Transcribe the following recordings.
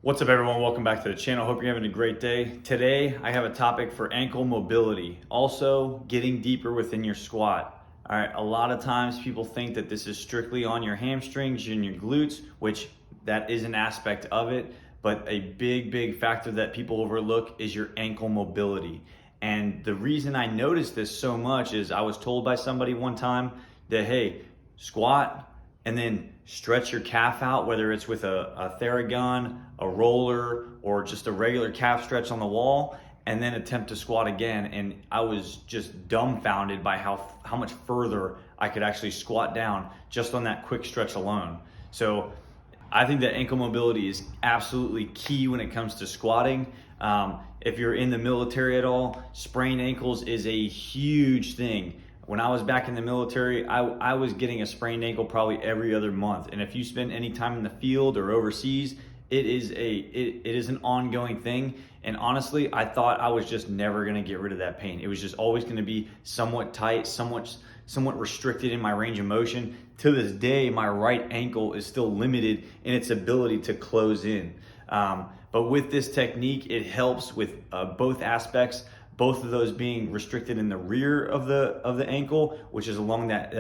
What's up, everyone? Welcome back to the channel. Hope you're having a great day. Today, I have a topic for ankle mobility, also getting deeper within your squat. All right, a lot of times people think that this is strictly on your hamstrings and your glutes, which that is an aspect of it, but a big factor that people overlook is your ankle mobility. And the reason I noticed this so much is I was told by somebody one time that, hey, squat and then stretch your calf out, whether it's with a Theragun, a roller, or just a regular calf stretch on the wall, and then attempt to squat again. And I was just dumbfounded by how much further I could actually squat down just on that quick stretch alone. So I think that ankle mobility is absolutely key when it comes to squatting. If you're in the military at all, sprained ankles is a huge thing. When I was back in the military, I was getting a sprained ankle probably every other month. And if you spend any time in the field or overseas, it is an ongoing thing. And honestly, I thought I was just never gonna get rid of that pain. It was just always gonna be somewhat tight, somewhat restricted in my range of motion. To this day, my right ankle is still limited in its ability to close in. But with this technique, it helps with both aspects. Both of those being restricted in the rear of the ankle, which is along that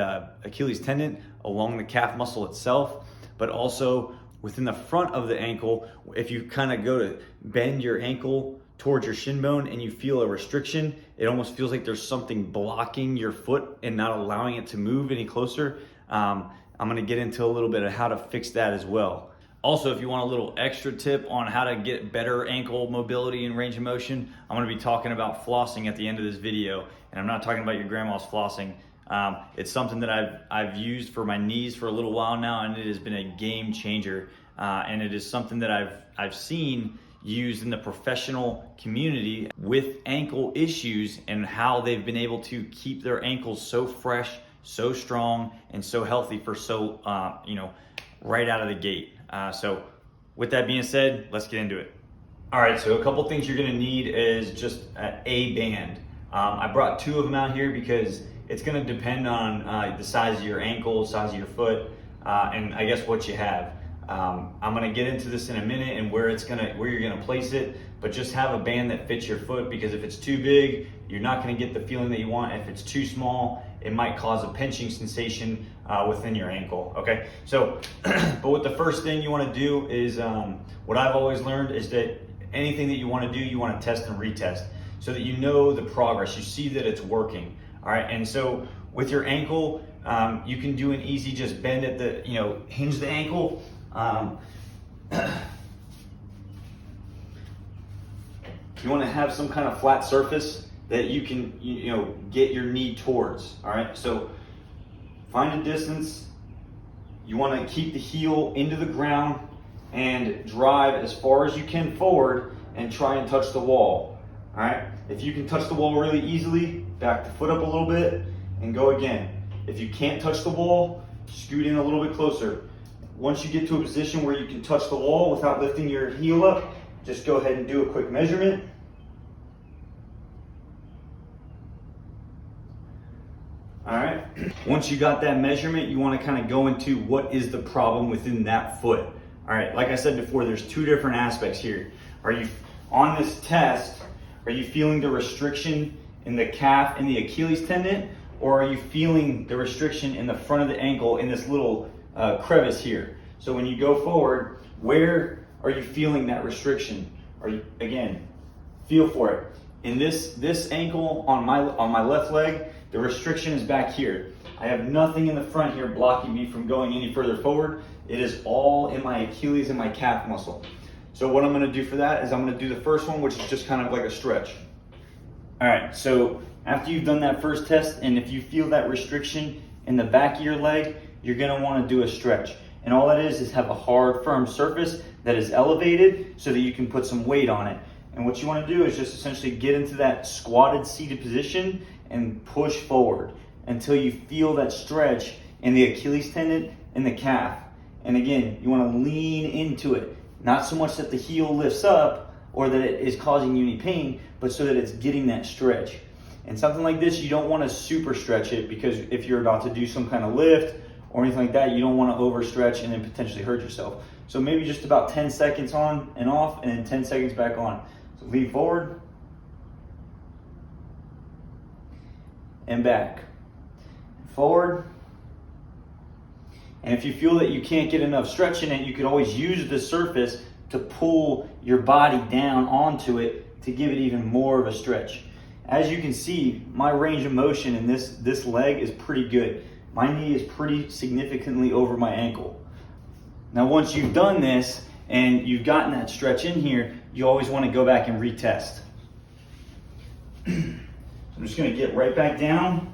Achilles tendon, along the calf muscle itself, but also within the front of the ankle. If you kind of go to bend your ankle towards your shin bone and you feel a restriction, it almost feels like there's something blocking your foot and not allowing it to move any closer. I'm gonna get into a little bit of how to fix that as well. Also, if you want a little extra tip on how to get better ankle mobility and range of motion, I'm gonna be talking about flossing at the end of this video. And I'm not talking about your grandma's flossing. It's something that I've used for my knees for a little while now, and it has been a game changer. And it is something that I've seen used in the professional community with ankle issues and how they've been able to keep their ankles so fresh, so strong, and so healthy for right out of the gate. So with that being said, let's get into it. All right, so a couple things you're gonna need is just a band. I brought two of them out here because it's gonna depend on the size of your ankle, size of your foot, and I guess what you have. I'm gonna get into this in a minute and where you're gonna place it, but just have a band that fits your foot, because if it's too big, you're not gonna get the feeling that you want. If it's too small, it might cause a pinching sensation within your ankle, okay? So, but what the first thing you wanna do is, what I've always learned is that anything that you wanna do, you wanna test and retest so that you know the progress, you see that it's working, all right? And so with your ankle, you can do an easy just bend at the, hinge the ankle. You want to have some kind of flat surface that you can get your knee towards. All right, so find a distance. You want to keep the heel into the ground and drive as far as you can forward and try and touch the wall. All right, if you can touch the wall really easily, back the foot up a little bit and go again. If you can't touch the wall, scoot in a little bit closer. Once you get to a position where you can touch the wall without lifting your heel up, just go ahead and do a quick measurement. All right, once you got that measurement, you want to kind of go into what is the problem within that foot. All right, like I said before, there's two different aspects here. Are you, on this test, are you feeling the restriction in the calf and the Achilles tendon, or are you feeling the restriction in the front of the ankle in this little crevice here? So when you go forward, where are you feeling that restriction? Again, feel for it. In this ankle on my left leg, the restriction is back here. I have nothing in the front here blocking me from going any further forward. It is all in my Achilles and my calf muscle. So what I'm gonna do for that is I'm gonna do the first one, which is just kind of like a stretch. All right, so after you've done that first test, and if you feel that restriction in the back of your leg, you're gonna wanna do a stretch. And all that is have a hard, firm surface that is elevated so that you can put some weight on it. And what you wanna do is just essentially get into that squatted seated position and push forward until you feel that stretch in the Achilles tendon and the calf. And again, you wanna lean into it. Not so much that the heel lifts up or that it is causing you any pain, but so that it's getting that stretch. And something like this, you don't wanna super stretch it, because if you're about to do some kind of lift or anything like that, you don't want to overstretch and then potentially hurt yourself. So maybe just about 10 seconds on and off, and then 10 seconds back on. So lean forward and back, forward. And if you feel that you can't get enough stretch in it, you can always use the surface to pull your body down onto it to give it even more of a stretch. As you can see, my range of motion in this leg is pretty good. My knee is pretty significantly over my ankle. Now, once you've done this and you've gotten that stretch in here, you always want to go back and retest. I'm just going to get right back down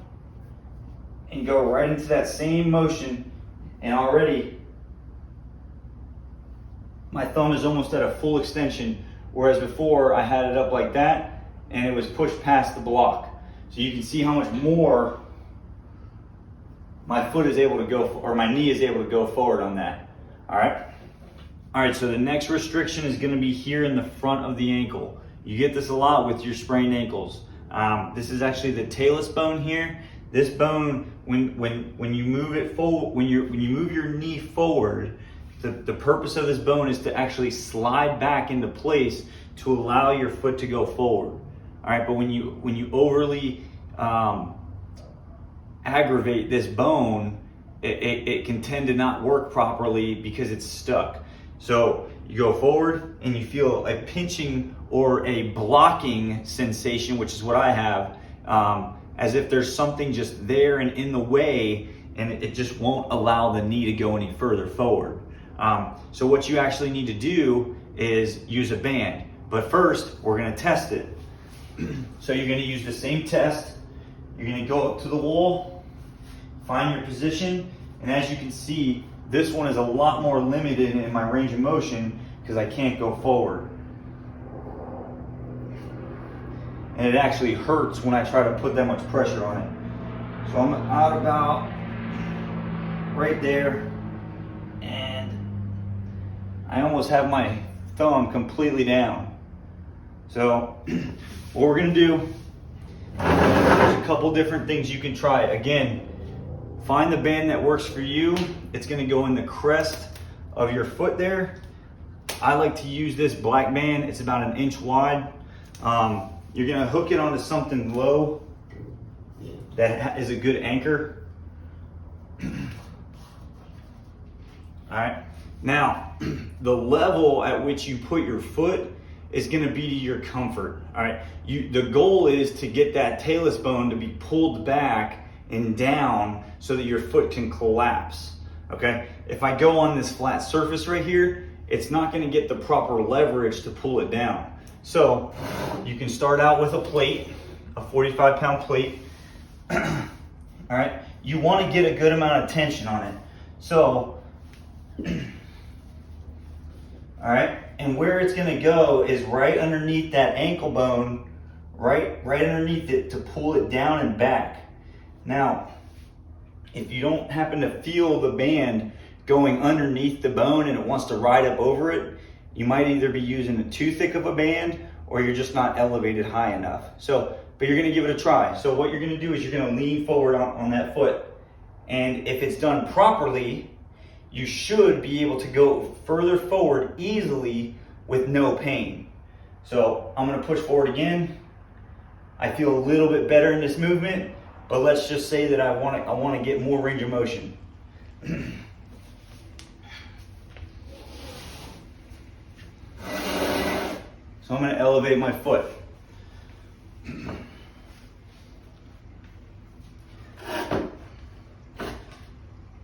and go right into that same motion, and already my thumb is almost at a full extension, whereas before I had it up like that and it was pushed past the block. So you can see how much more my foot is able to go, or my knee is able to go forward on that. All right, so the next restriction is going to be here in the front of the ankle. You get this a lot with your sprained ankles. This is actually the talus bone here. This bone, when you move it forward, when you move your knee forward, the purpose of this bone is to actually slide back into place to allow your foot to go forward. All right, but when you overly aggravate this bone, it can tend to not work properly because it's stuck. So you go forward and you feel a pinching or a blocking sensation, which is what I have, as if there's something just there and in the way, and it just won't allow the knee to go any further forward. So what you actually need to do is use a band. But first, we're gonna test it. So you're gonna use the same test. You're gonna go up to the wall, find your position, and as you can see, this one is a lot more limited in my range of motion because I can't go forward. And it actually hurts when I try to put that much pressure on it. So I'm out about right there, and I almost have my thumb completely down. So what we're gonna do, there's a couple different things you can try. Again, find the band that works for you. It's gonna go in the crest of your foot there. I like to use this black band. It's about 1 inch wide. You're gonna hook it onto something low that is a good anchor. All right. Now, the level at which you put your foot is gonna be to your comfort. All right. The goal is to get that talus bone to be pulled back and down so that your foot can collapse. Okay. If I go on this flat surface right here, it's not gonna get the proper leverage to pull it down. So you can start out with a plate, a 45-pound plate. All right, you want to get a good amount of tension on it. So, all right, and where it's going to go is right underneath that ankle bone, right underneath it to pull it down and back. Now, if you don't happen to feel the band going underneath the bone and it wants to ride up over it, you might either be using too thick of a band or you're just not elevated high enough. So, but you're gonna give it a try. So what you're gonna do is you're gonna lean forward on that foot. And if it's done properly, you should be able to go further forward easily with no pain. So I'm gonna push forward again. I feel a little bit better in this movement, but let's just say that I wanna get more range of motion. So I'm going to elevate my foot.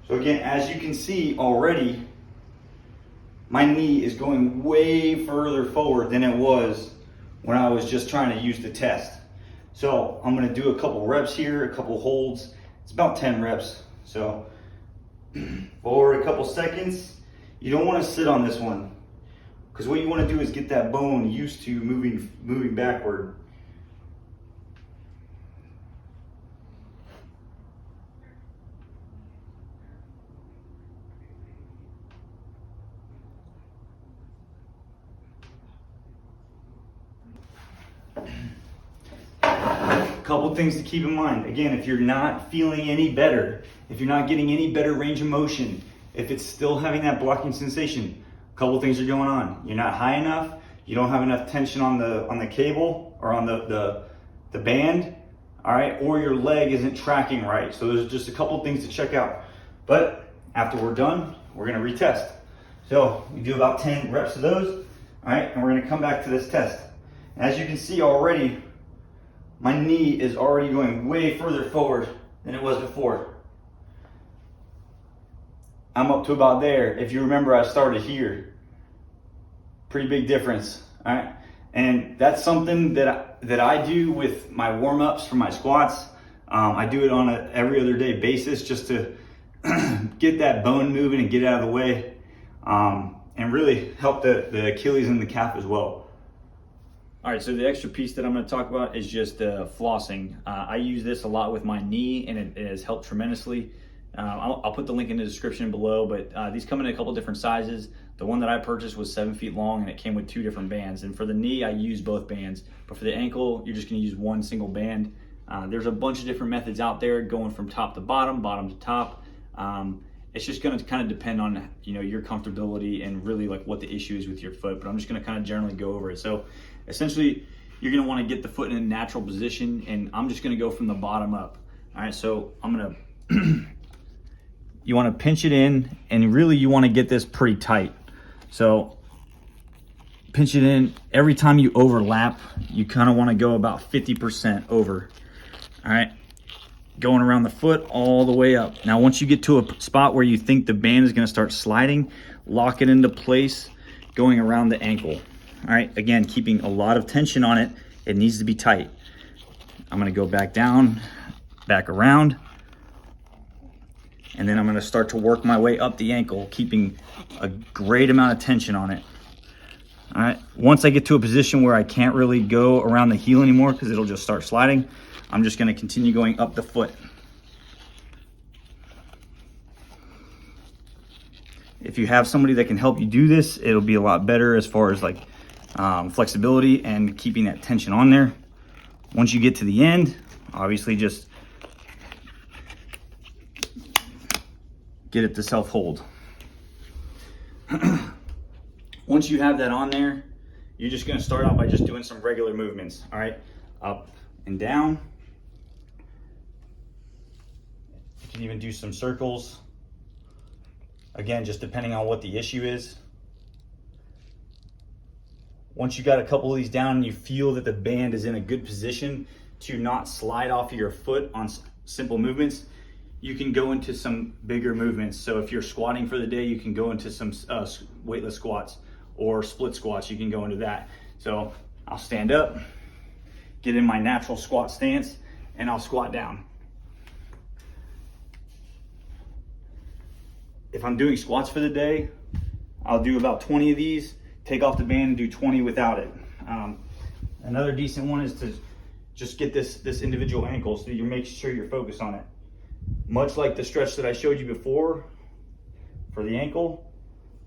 So again, as you can see already, my knee is going way further forward than it was when I was just trying to use the test. So I'm going to do a couple reps here, a couple holds. It's about 10 reps. So forward a couple seconds. You don't want to sit on this one, because what you want to do is get that bone used to moving backward. couple things to keep in mind. Again, if you're not feeling any better, if you're not getting any better range of motion, if it's still having that blocking sensation, a couple things are going on. You're not high enough, you don't have enough tension on the cable or on the band, all right, or your leg isn't tracking right. So there's just a couple things to check out. But after we're done, we're gonna retest. So we do about 10 reps of those, all right, and we're gonna come back to this test. As you can see already, my knee is already going way further forward than it was before. I'm up to about there. If you remember, I started here. Pretty big difference, all right? And that's something that I do with my warm-ups for my squats. I do it on an every other day basis just to get that bone moving and get it out of the way, and really help the Achilles and the calf as well. All right, so the extra piece that I'm gonna talk about is just flossing. I use this a lot with my knee, and it has helped tremendously. I'll put the link in the description below, but these come in a couple different sizes. The one that I purchased was 7 feet long, and it came with 2 different bands. And for the knee, I use both bands. But for the ankle, you're just gonna use one single band. There's a bunch of different methods out there, going from top to bottom, bottom to top. It's just gonna kind of depend on your comfortability and really like what the issue is with your foot. But I'm just gonna kind of generally go over it. So essentially, you're gonna wanna get the foot in a natural position, and I'm just gonna go from the bottom up. All right, so I'm gonna, you wanna pinch it in, and really you wanna get this pretty tight. So pinch it in. Every time you overlap, you kind of wanna go about 50% over, all right? Going around the foot all the way up. Now, once you get to a spot where you think the band is gonna start sliding, lock it into place, going around the ankle. All right, again, keeping a lot of tension on it. It needs to be tight. I'm gonna go back down, back around, and then I'm gonna start to work my way up the ankle, keeping a great amount of tension on it. All right, once I get to a position where I can't really go around the heel anymore because it'll just start sliding, I'm just gonna continue going up the foot. If you have somebody that can help you do this, it'll be a lot better as far as like flexibility and keeping that tension on there. Once you get to the end, obviously just get it to self-hold. Once you have that on there, you're just gonna start out by just doing some regular movements, all right? Up and down. You can even do some circles. Again, just depending on what the issue is. Once you got a couple of these down and you feel that the band is in a good position to not slide off of your foot on simple movements, you can go into some bigger movements. So if you're squatting for the day, you can go into some weightless squats or split squats. You can go into that. So I'll stand up, get in my natural squat stance, and I'll squat down. If I'm doing squats for the day, I'll do about 20 of these, take off the band and do 20 without it. Another decent one is to just get this individual ankle so you make sure you're focused on it. Much like the stretch that I showed you before for the ankle,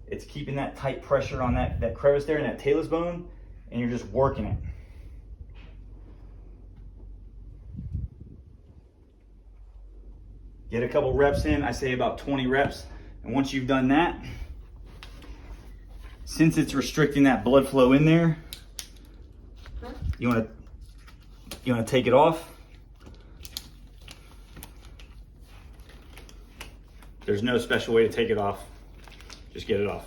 it's keeping that tight pressure on that crevice there and that talus bone, and you're just working it. Get a couple reps in, I say about 20 reps. And once you've done that, since it's restricting that blood flow in there, you want to take it off. There's no special way to take it off. Just get it off.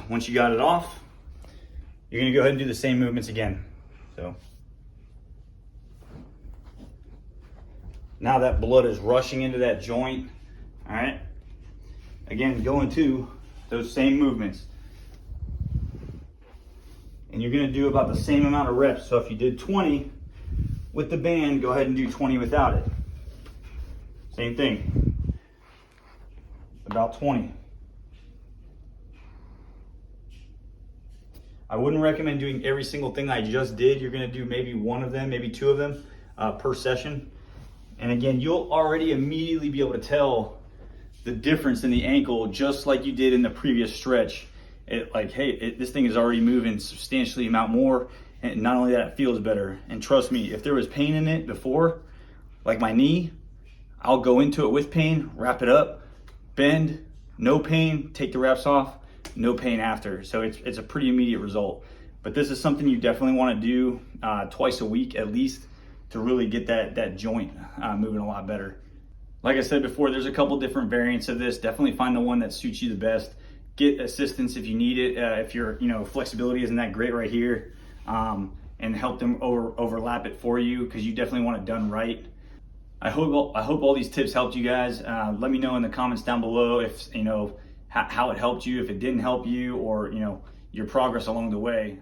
Once you got it off, you're going to go ahead and do the same movements again. So now that blood is rushing into that joint, all right? Again, go into those same movements. And you're gonna do about the same amount of reps. So if you did 20 with the band, go ahead and do 20 without it. Same thing, about 20. I wouldn't recommend doing every single thing I just did. You're gonna do maybe one of them, maybe two of them per session. And again, you'll already immediately be able to tell the difference in the ankle, just like you did in the previous stretch. This thing is already moving substantially amount more. And not only that, it feels better. And trust me, if there was pain in it before, like my knee, I'll go into it with pain, wrap it up, bend, no pain, take the wraps off, no pain after. So it's a pretty immediate result. But this is something you definitely want to do twice a week at least to really get that joint moving a lot better. Like I said before, there's a couple different variants of this. Definitely find the one that suits you the best. Get assistance if you need it. If your flexibility isn't that great right here, and help them overlap it for you, because you definitely want it done right. I hope all these tips helped you guys. Let me know in the comments down below if how it helped you, if it didn't help you, or your progress along the way.